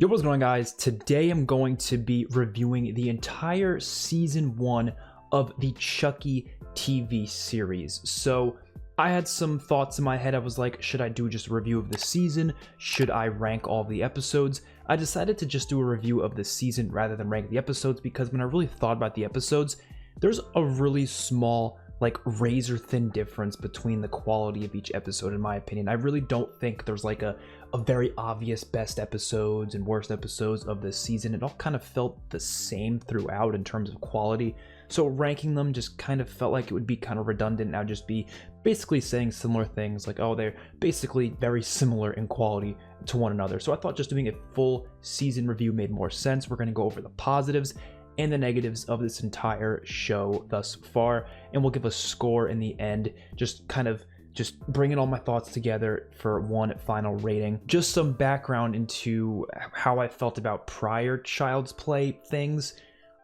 Yo, what's going on, guys? Today I'm going to be reviewing the entire season 1 of the Chucky TV series. So I had some thoughts in my head. I was like, should I do just a review of the season? Should I rank all the episodes? I decided to just do a review of the season rather than rank the episodes, because when I really thought about the episodes, there's a really small, like, razor thin difference between the quality of each episode, in my opinion. I really don't think there's like a very obvious best episodes and worst episodes of this season. It all kind of felt the same throughout in terms of quality, so ranking them just kind of felt like it would be kind of redundant, and I'd just be basically saying similar things like, oh, they're basically very similar in quality to one another. So I thought just doing a full season review made more sense. We're going to go over the positives and the negatives of this entire show thus far, and we'll give a score in the end, just bringing all my thoughts together for one final rating. Just some background into how I felt about prior Child's Play things.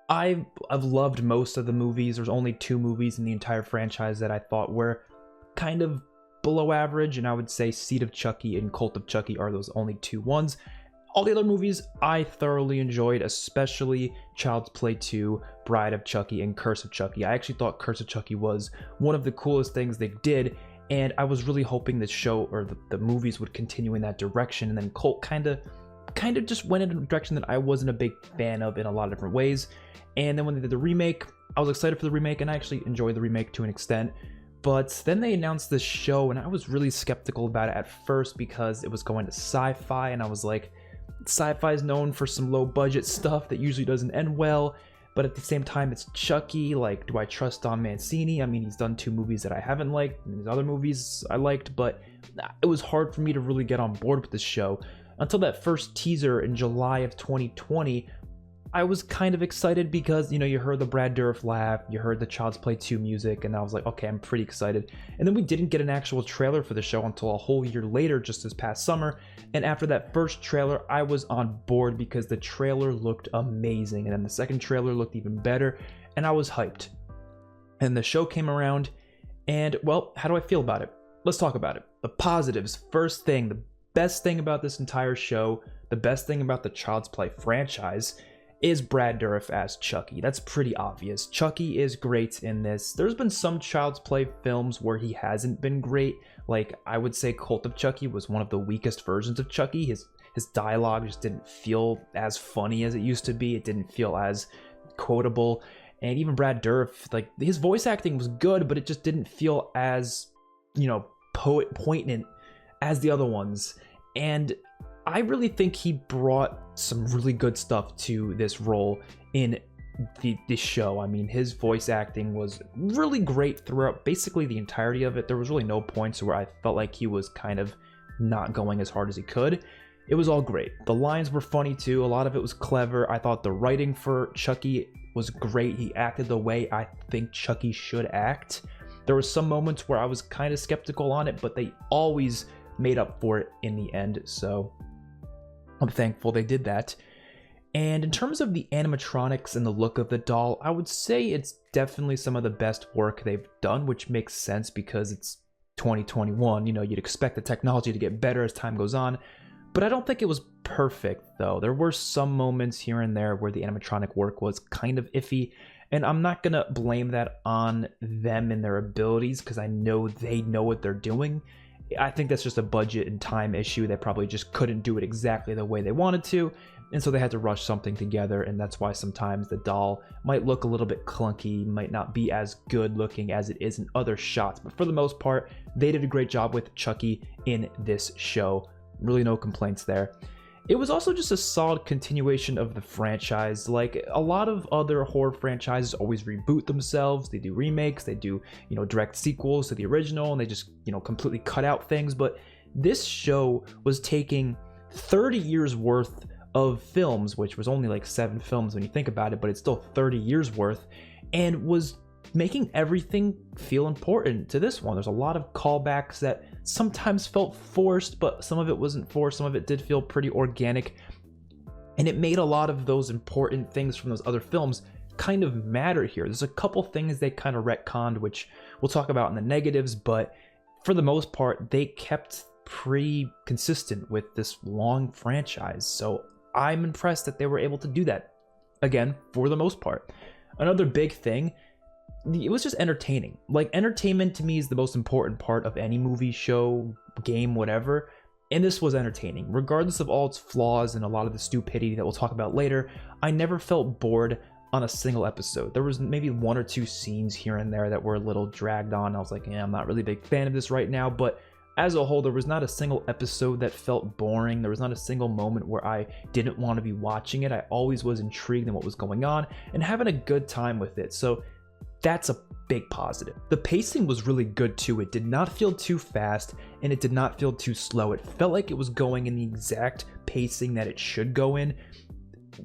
I've loved most of the movies. There's only 2 movies in the entire franchise that I thought were kind of below average, and I would say Seed of Chucky and Cult of Chucky are those only 2 ones. All the other movies I thoroughly enjoyed, especially Child's Play 2, Bride of Chucky, and Curse of Chucky. I actually thought Curse of Chucky was one of the coolest things they did, and I was really hoping the show or the movies would continue in that direction. And then Cult kind of just went in a direction that I wasn't a big fan of in a lot of different ways. And then when they did the remake, I was excited for the remake, and I actually enjoyed the remake to an extent. But then they announced this show, and I was really skeptical about it at first because it was going to sci-fi, and I was like, sci-fi is known for some low budget stuff that usually doesn't end well, but at the same time it's Chucky. Like, do I trust Don Mancini? I mean, he's done 2 movies that I haven't liked, and his other movies I liked, but it was hard for me to really get on board with this show until that first teaser in July of 2020. I was kind of excited because, you heard the Brad Dourif laugh, you heard the Child's Play 2 music, and I was like, okay, I'm pretty excited. And then we didn't get an actual trailer for the show until a whole year later, just this past summer. And after that first trailer, I was on board because the trailer looked amazing. And then the second trailer looked even better, and I was hyped. And the show came around, and, well, how do I feel about it? Let's talk about it. The positives. First thing, the best thing about this entire show, the best thing about the Child's Play franchise, is Brad Dourif as Chucky. That's pretty obvious. Chucky is great in this. There's been some Child's Play films where he hasn't been great. Like, I would say Cult of Chucky was one of the weakest versions of Chucky. His dialogue just didn't feel as funny as it used to be. It didn't feel as quotable. And even Brad Dourif, like, his voice acting was good, but it just didn't feel as, poignant as the other ones. And I really think he brought some really good stuff to this role in this show. I mean, his voice acting was really great throughout basically the entirety of it. There was really no points where I felt like he was kind of not going as hard as he could. It was all great. The lines were funny too. A lot of it was clever. I thought the writing for Chucky was great. He acted the way I think Chucky should act. There were some moments where I was kind of skeptical on it, but they always made up for it in the end, so I'm thankful they did that. And in terms of the animatronics and the look of the doll, I would say it's definitely some of the best work they've done, which makes sense because it's 2021. You'd expect the technology to get better as time goes on, but I don't think it was perfect, though. There were some moments here and there where the animatronic work was kind of iffy, and I'm not gonna blame that on them and their abilities because I know they know what they're doing. I think that's just a budget and time issue. They probably just couldn't do it exactly the way they wanted to, and so they had to rush something together, and that's why sometimes the doll might look a little bit clunky, might not be as good looking as it is in other shots, but for the most part, they did a great job with Chucky in this show. Really no complaints there. It was also just a solid continuation of the franchise. Like, a lot of other horror franchises always reboot themselves. They do remakes, they do, direct sequels to the original, and they just, completely cut out things. But this show was taking 30 years worth of films, which was only like 7 films when you think about it, but it's still 30 years worth, and was making everything feel important to this one. There's a lot of callbacks that sometimes felt forced, but some of it wasn't forced. Some of it did feel pretty organic, and it made a lot of those important things from those other films kind of matter here. There's a couple things they kind of retconned, which we'll talk about in the negatives, but for the most part, they kept pretty consistent with this long franchise. So I'm impressed that they were able to do that, again, for the most part. Another big thing, it was just entertaining. Like, entertainment to me is the most important part of any movie, show, game, whatever. And this was entertaining. Regardless of all its flaws and a lot of the stupidity that we'll talk about later, I never felt bored on a single episode. There was maybe 1 or 2 scenes here and there that were a little dragged on. I was like, yeah, I'm not really a big fan of this right now. But as a whole, there was not a single episode that felt boring. There was not a single moment where I didn't want to be watching it. I always was intrigued in what was going on and having a good time with it. So that's a big positive. The pacing was really good too. It did not feel too fast and it did not feel too slow. It felt like it was going in the exact pacing that it should go in,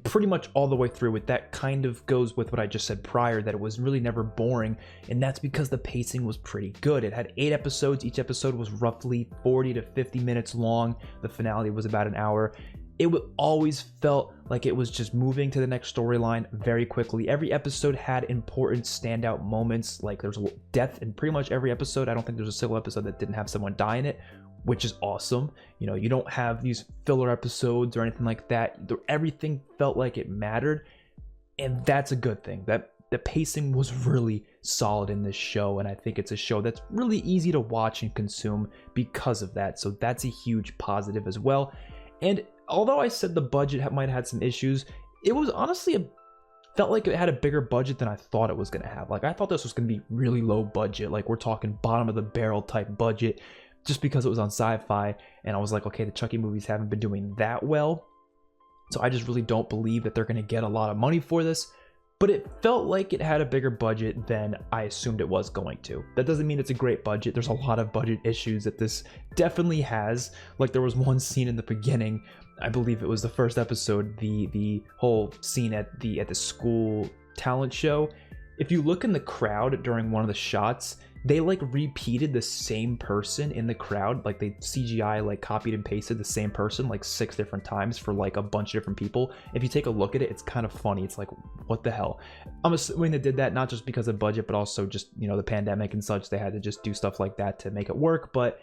pretty much all the way through it. That kind of goes with what I just said prior, that it was really never boring, and that's because the pacing was pretty good. It had 8 episodes. Each episode was roughly 40 to 50 minutes long. The finale was about an hour. It always felt like it was just moving to the next storyline very quickly. Every episode had important standout moments. Like, there's death in pretty much every episode. I don't think there's a single episode that didn't have someone die in it, which is awesome. You know, you don't have these filler episodes or anything like that. Everything felt like it mattered, and that's a good thing. That the pacing was really solid in this show, and I think it's a show that's really easy to watch and consume because of that. So that's a huge positive as well. And although I said the budget might have had some issues, it was honestly felt like it had a bigger budget than I thought it was going to have. Like, I thought this was going to be really low budget. Like, we're talking bottom of the barrel type budget, just because it was on Sci-Fi. And I was like, okay, the Chucky movies haven't been doing that well, so I just really don't believe that they're going to get a lot of money for this. But it felt like it had a bigger budget than I assumed it was going to. That doesn't mean it's a great budget. There's a lot of budget issues that this definitely has. Like, there was one scene in the beginning, I believe it was the first episode, the whole scene at the school talent show. If you look in the crowd during one of the shots, they like repeated the same person in the crowd. Like, they CGI like copied and pasted the same person like 6 different times for like a bunch of different people. If you take a look at it, it's kind of funny. It's like, what the hell? I'm assuming they did that not just because of budget, but also just, you know, the pandemic and such. They had to just do stuff like that to make it work. But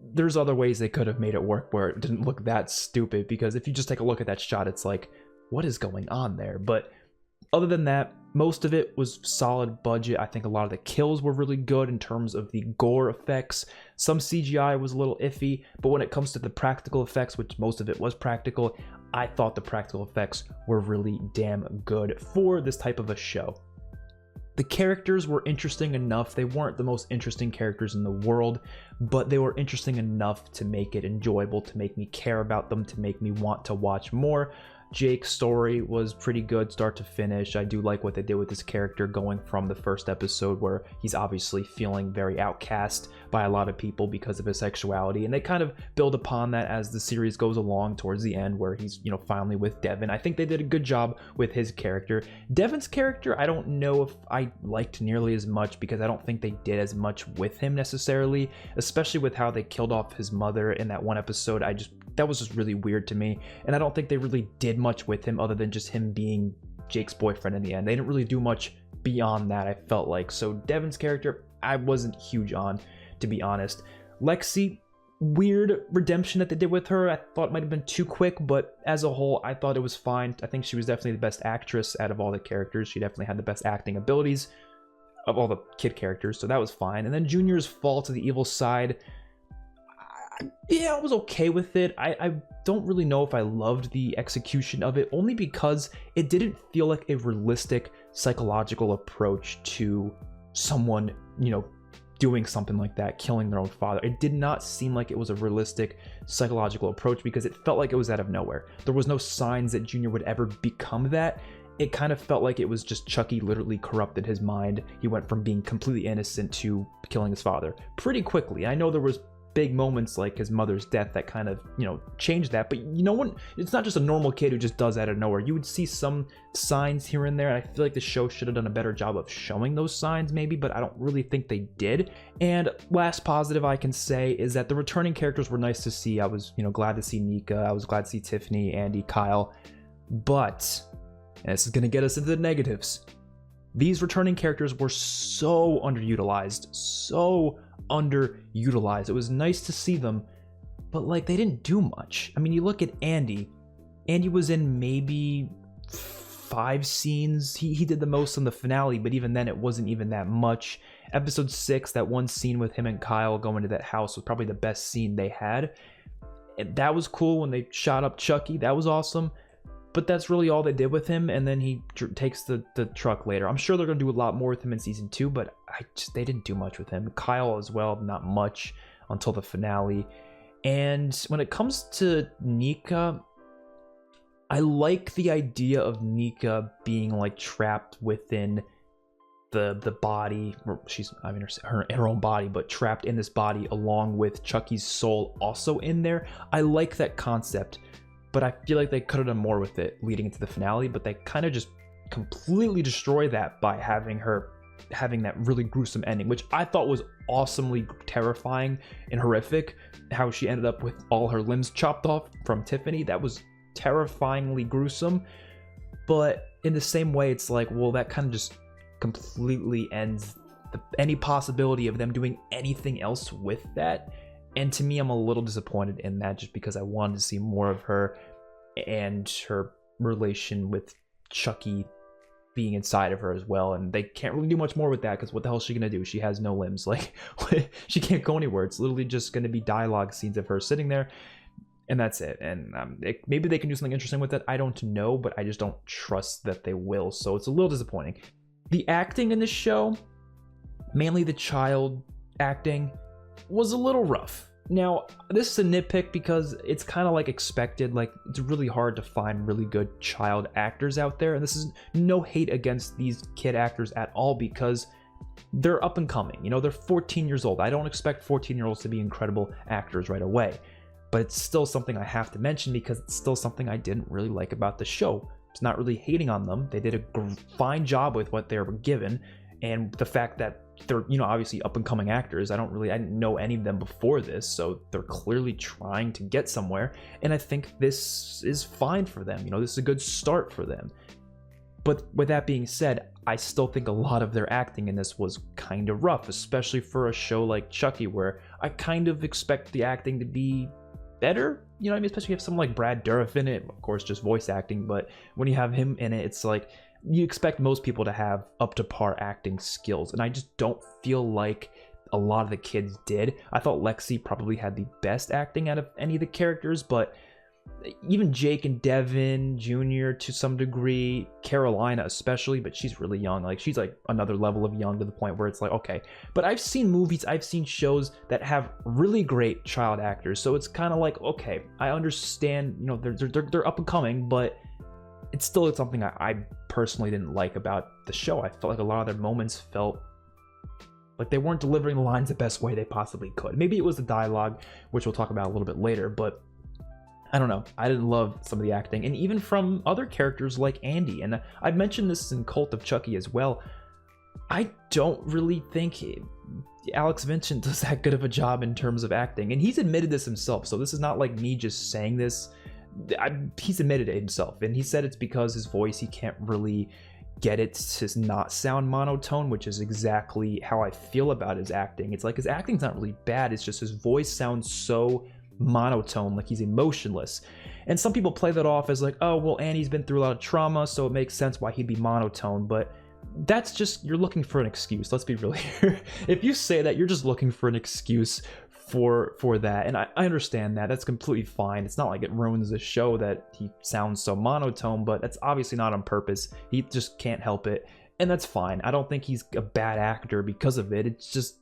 there's other ways they could have made it work where it didn't look that stupid, because if you just take a look at that shot, it's like, what is going on there? But other than that, most of it was solid budget. I think a lot of the kills were really good in terms of the gore effects. Some CGI was a little iffy, but when it comes to the practical effects, which most of it was practical, I thought the practical effects were really damn good for this type of a show. The characters were interesting enough. They weren't the most interesting characters in the world, but they were interesting enough to make it enjoyable, to make me care about them, to make me want to watch more. Jake's story was pretty good start to finish. I do like what they did with this character, going from the first episode where he's obviously feeling very outcast by a lot of people because of his sexuality, and they kind of build upon that as the series goes along towards the end, where he's, you know, finally with Devin. I think they did a good job with his character. Devin's character, I don't know if I liked nearly as much, because I don't think they did as much with him necessarily, especially with how they killed off his mother in that one episode. That was just really weird to me, and I don't think they really did much with him other than just him being Jake's boyfriend in the end. They didn't really do much beyond that, I felt like. So Devin's character, I wasn't huge on, to be honest. Lexi, weird redemption that they did with her. I thought it might have been too quick, but as a whole, I thought it was fine. I think she was definitely the best actress out of all the characters. She definitely had the best acting abilities of all the kid characters, so that was fine. And then Junior's fall to the evil side, yeah, I was okay with it. I don't really know if I loved the execution of it, only because it didn't feel like a realistic psychological approach to someone, you know, doing something like that, killing their own father. It did not seem like it was a realistic psychological approach, because it felt like it was out of nowhere. There was no signs that Junior would ever become that. It kind of felt like it was just Chucky literally corrupted his mind. He went from being completely innocent to killing his father pretty quickly. I know there was big moments like his mother's death that kind of, you know, changed that, but you know, when it's not just a normal kid who just does that out of nowhere. You would see some signs here and there, and I feel like the show should have done a better job of showing those signs maybe, but I don't really think they did. And last positive I can say is that the returning characters were nice to see. I was, you know, glad to see Nika. I was glad to see Tiffany, Andy, Kyle. But, and this is going to get us into the negatives, these returning characters were so underutilized, It was nice to see them, but like, they didn't do much. I mean, you look at Andy, Andy was in maybe 5 scenes. He did the most in the finale, but even then it wasn't even that much. Episode 6, that one scene with him and Kyle going to that house was probably the best scene they had. And that was cool when they shot up Chucky. That was awesome. But that's really all they did with him, and then he takes the truck later. I'm sure they're going to do a lot more with him in season 2, but they didn't do much with him. Kyle as well, not much until the finale. And when it comes to Nika, I like the idea of Nika being like trapped within the body. She's, I mean, her own body, but trapped in this body along with Chucky's soul also in there. I like that concept, but I feel like they could have done more with it leading into the finale, but they kind of just completely destroy that by having that really gruesome ending, which I thought was awesomely terrifying and horrific. How she ended up with all her limbs chopped off from Tiffany, that was terrifyingly gruesome. But in the same way, it's like, well, that kind of just completely ends any possibility of them doing anything else with that. And to me, I'm a little disappointed in that, just because I wanted to see more of her and her relation with Chucky being inside of her as well. And they can't really do much more with that, because what the hell is she gonna do? She has no limbs. Like, she can't go anywhere. It's literally just gonna be dialogue scenes of her sitting there, and that's it. And maybe they can do something interesting with it. I don't know, but I just don't trust that they will. So it's a little disappointing. The acting in this show, mainly the child acting, was a little rough. Now, this is a nitpick because it's kind of like expected. Like, it's really hard to find really good child actors out there, and this is no hate against these kid actors at all, because they're up and coming. You know, they're 14 years old. I don't expect 14-year-olds to be incredible actors right away, but it's still something I have to mention because it's still something I didn't really like about the show. It's not really hating on them. They did a fine job with what they were given, and the fact that they're, you know, obviously up and coming actors. I didn't know any of them before this, so they're clearly trying to get somewhere, and I think this is fine for them. You know, this is a good start for them. But with that being said, I still think a lot of their acting in this was kind of rough, especially for a show like Chucky, where I kind of expect the acting to be better. You know what I mean? Especially if you have someone like Brad Dourif in it, of course, just voice acting, but when you have him in it, it's like, you expect most people to have up to par acting skills, and I just don't feel like a lot of the kids did. I thought Lexi probably had the best acting out of any of the characters, but even Jake and Devin Jr. to some degree, Carolina especially, but she's really young. Like, she's like another level of young, to the point where it's like, okay. But I've seen movies, I've seen shows that have really great child actors, so it's kind of like, okay, I understand, you know, they're up and coming, but it's still something I personally didn't like about the show. I felt like a lot of their moments felt like they weren't delivering the lines the best way they possibly could. Maybe it was the dialogue, which we'll talk about a little bit later, but I don't know. I didn't love some of the acting, and even from other characters like Andy. And I've mentioned this in Cult of Chucky as well. I don't really think Alex Vincent does that good of a job in terms of acting, and he's admitted this himself, so this is not like me just saying this. He's admitted it himself, and he said it's because his voice, he can't really get it to not sound monotone, which is exactly how I feel about his acting. It's like his acting's not really bad, it's just his voice sounds so monotone, like he's emotionless. And some people play that off as like, oh, well, Annie's been through a lot of trauma, so it makes sense why he'd be monotone. But that's just, you're looking for an excuse. Let's be real here. If you say that, you're just looking for an excuse for that, and I understand that. That's completely fine. It's not like it ruins the show that he sounds so monotone, but that's obviously not on purpose. He just can't help it, and that's fine. I don't think he's a bad actor because of it. It just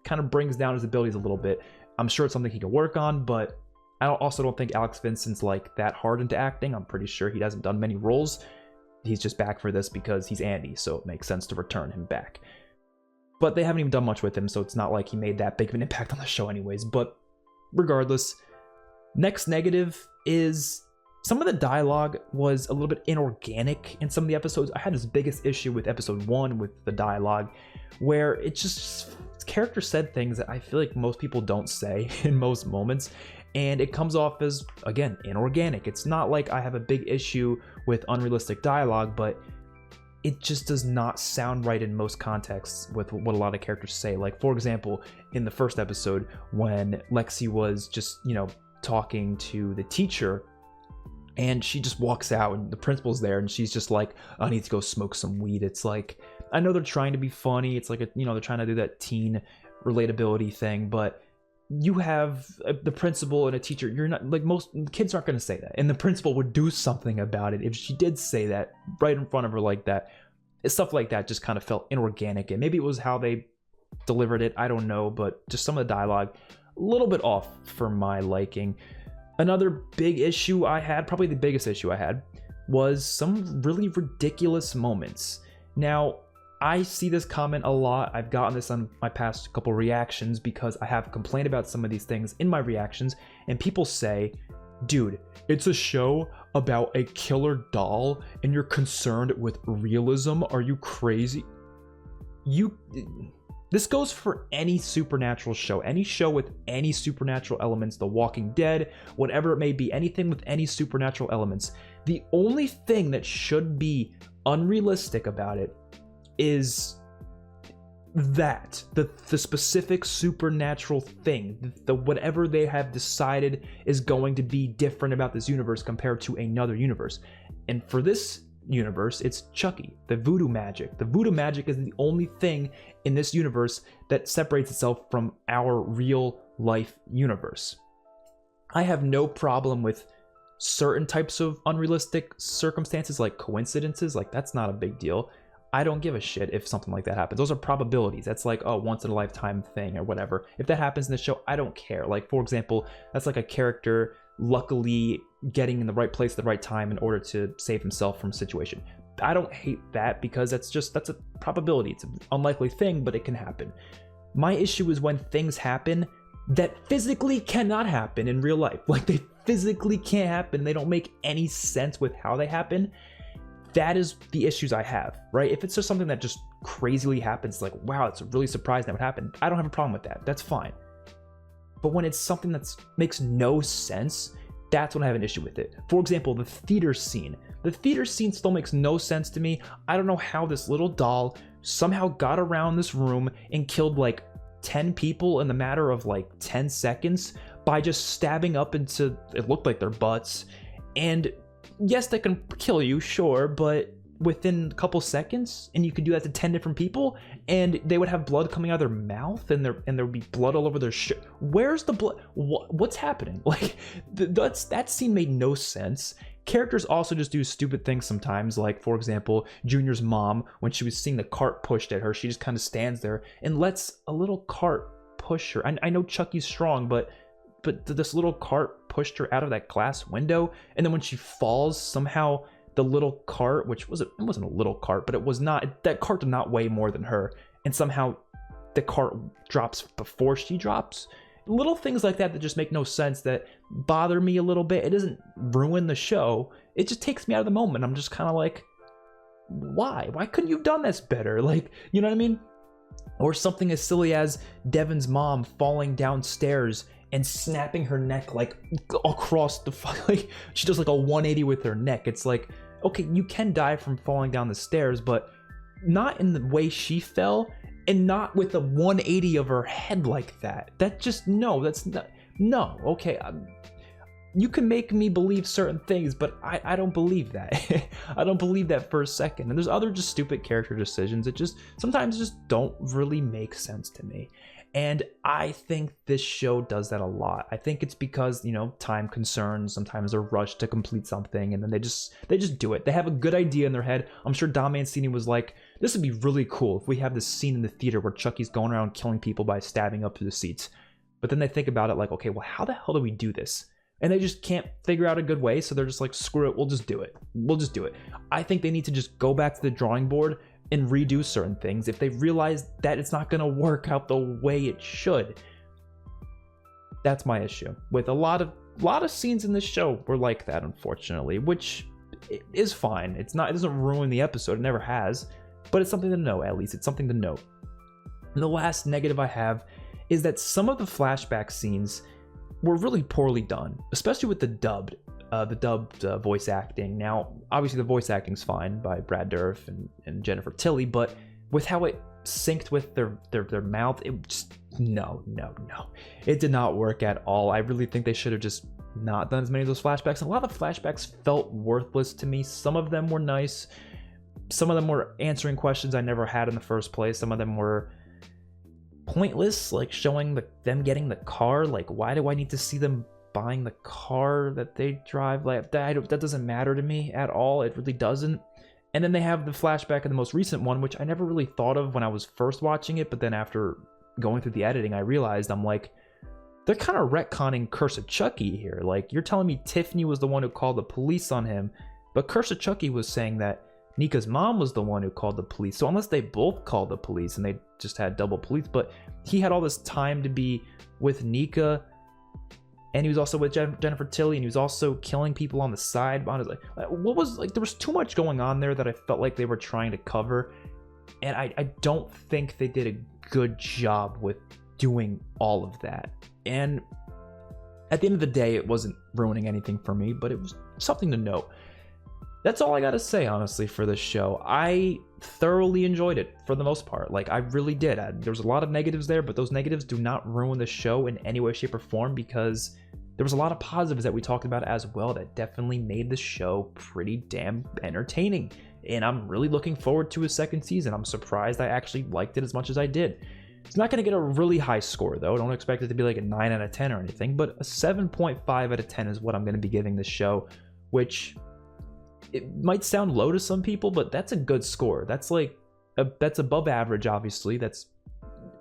kind of brings down his abilities a little bit. I'm sure it's something he can work on, but I also don't think Alex Vincent's like that hard into acting. I'm pretty sure he hasn't done many roles. He's just back for this because he's Andy, so it makes sense to return him back. But they haven't even done much with him, so it's not like he made that big of an impact on the show anyways. But regardless, next negative is some of the dialogue was a little bit inorganic in some of the episodes. I had this biggest issue with episode 1 with the dialogue, where it just, character said things that I feel like most people don't say in most moments, and it comes off as, again, inorganic. It's not like I have a big issue with unrealistic dialogue, but it just does not sound right in most contexts with what a lot of characters say. Like, for example, in the first episode, when Lexi was just, you know, talking to the teacher, and she just walks out, and the principal's there, and she's just like, I need to go smoke some weed. It's like, I know they're trying to be funny. It's like, they're trying to do that teen relatability thing, but you have the principal and a teacher. You're not, like, most kids aren't going to say that, and the principal would do something about it if she did say that right in front of her like that. Stuff like that just kind of felt inorganic, and maybe it was how they delivered it, I don't know, but just some of the dialogue, a little bit off for my liking. Another big issue I had, probably the biggest issue I had, was some really ridiculous moments. Now, I see this comment a lot. I've gotten this on my past couple reactions because I have complained about some of these things in my reactions, and people say, dude, it's a show about a killer doll and you're concerned with realism? Are you crazy? This goes for any supernatural show, any show with any supernatural elements, The Walking Dead, whatever it may be, anything with any supernatural elements. The only thing that should be unrealistic about it is that the specific supernatural thing, the whatever they have decided is going to be different about this universe compared to another universe. And for this universe, it's Chucky, the voodoo magic. The voodoo magic is the only thing in this universe that separates itself from our real life universe. I have no problem with certain types of unrealistic circumstances, like coincidences. Like, that's not a big deal. I don't give a shit if something like that happens. Those are probabilities. That's like a once in a lifetime thing or whatever. If that happens in the show, I don't care. Like, for example, that's like a character luckily getting in the right place at the right time in order to save himself from a situation. I don't hate that because that's a probability. It's an unlikely thing, but it can happen. My issue is when things happen that physically cannot happen in real life. Like, they physically can't happen. They don't make any sense with how they happen. That is the issues I have, right? If it's just something that just crazily happens, like, wow, it's really surprising that would happen, I don't have a problem with that. That's fine. But when it's something that makes no sense, that's when I have an issue with it. For example, the theater scene. The theater scene still makes no sense to me. I don't know how this little doll somehow got around this room and killed like 10 people in the matter of like 10 seconds by just stabbing up into, it looked like their butts. And yes, they can kill you, sure, but within a couple seconds, and you could do that to 10 different people, and they would have blood coming out of their mouth, and there would be blood all over their shit. Where's the blood? What's happening? Like, that scene made no sense. Characters also just do stupid things sometimes, like, for example, Junior's mom, when she was seeing the cart pushed at her, she just kind of stands there and lets a little cart push her. I know Chucky's strong, but this little cart pushed her out of that glass window, and then when she falls, somehow the little cart, which it wasn't a little cart, but it was not, that cart did not weigh more than her, and somehow the cart drops before she drops. Little things like that just make no sense, that bother me a little bit. It doesn't ruin the show, it just takes me out of the moment. I'm just kind of like, why couldn't you have done this better? Like, you know what I mean? Or something as silly as Devin's mom falling downstairs and snapping her neck like across the like, she does like a 180 with her neck. It's like, okay, you can die from falling down the stairs, but not in the way she fell, and not with a 180 of her head like that. That just, no, that's not, no, okay. You can make me believe certain things, but I don't believe that. I don't believe that for a second. And there's other just stupid character decisions that just sometimes just don't really make sense to me. And I think this show does that a lot. I think it's because, you know, time concerns, sometimes they're rushed to complete something, and then they just do it. They have a good idea in their head. I'm sure Don Mancini was like, this would be really cool if we have this scene in the theater where Chucky's going around killing people by stabbing up through the seats. But then they think about it like, okay, well, how the hell do we do this? And they just can't figure out a good way, so they're just like, screw it, we'll just do it. We'll just do it. I think they need to just go back to the drawing board and redo certain things if they realize that it's not going to work out the way it should. That's my issue with a lot of scenes in this show were like that, unfortunately, which is fine. It doesn't ruin the episode, it never has, but it's something to know. At least it's something to note. And the last negative I have is that some of the flashback scenes were really poorly done, especially with the dubbed voice acting. Now, obviously the voice acting's fine by Brad Dourif and Jennifer Tilly, but with how it synced with their mouth, it just, no. It did not work at all. I really think they should have just not done as many of those flashbacks. A lot of the flashbacks felt worthless to me. Some of them were nice. Some of them were answering questions I never had in the first place. Some of them were pointless, like showing them getting the car. Like, why do I need to see them buying the car that they drive? Like, that doesn't matter to me at all. It really doesn't. And then they have the flashback of the most recent one, which I never really thought of when I was first watching it, but then after going through the editing, I realized, I'm like, they're kind of retconning Curse of Chucky here. Like, you're telling me Tiffany was the one who called the police on him, but Curse of Chucky was saying that Nika's mom was the one who called the police. So unless they both called the police and they just had double police, but he had all this time to be with Nika, and he was also with Jennifer Tilly, and he was also killing people on the side. What was, like, there was too much going on there that I felt like they were trying to cover, and I don't think they did a good job with doing all of that. And at the end of the day, it wasn't ruining anything for me, but it was something to note. That's all I gotta say, honestly, for this show. I thoroughly enjoyed it for the most part. Like, I really did. There was a lot of negatives there, but those negatives do not ruin the show in any way, shape, or form, because there was a lot of positives that we talked about as well that definitely made the show pretty damn entertaining. And I'm really looking forward to a second season. I'm surprised I actually liked it as much as I did. It's not going to get a really high score, though. Don't expect it to be like a 9 out of 10 or anything, but a 7.5 out of 10 is what I'm going to be giving this show, which it might sound low to some people, but that's a good score. That's like that's above average, obviously. That's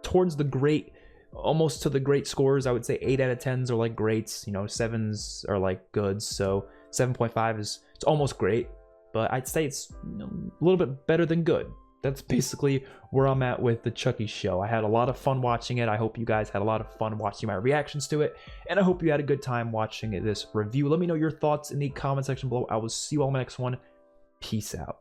towards the great, almost to the great scores. I would say 8 out of 10s are like greats, 7s are like goods. So 7.5 it's almost great, but I'd say it's a little bit better than good. That's basically where I'm at with the Chucky show. I had a lot of fun watching it. I hope you guys had a lot of fun watching my reactions to it, and I hope you had a good time watching this review. Let me know your thoughts in the comment section below. I will see you all in my next one. Peace out.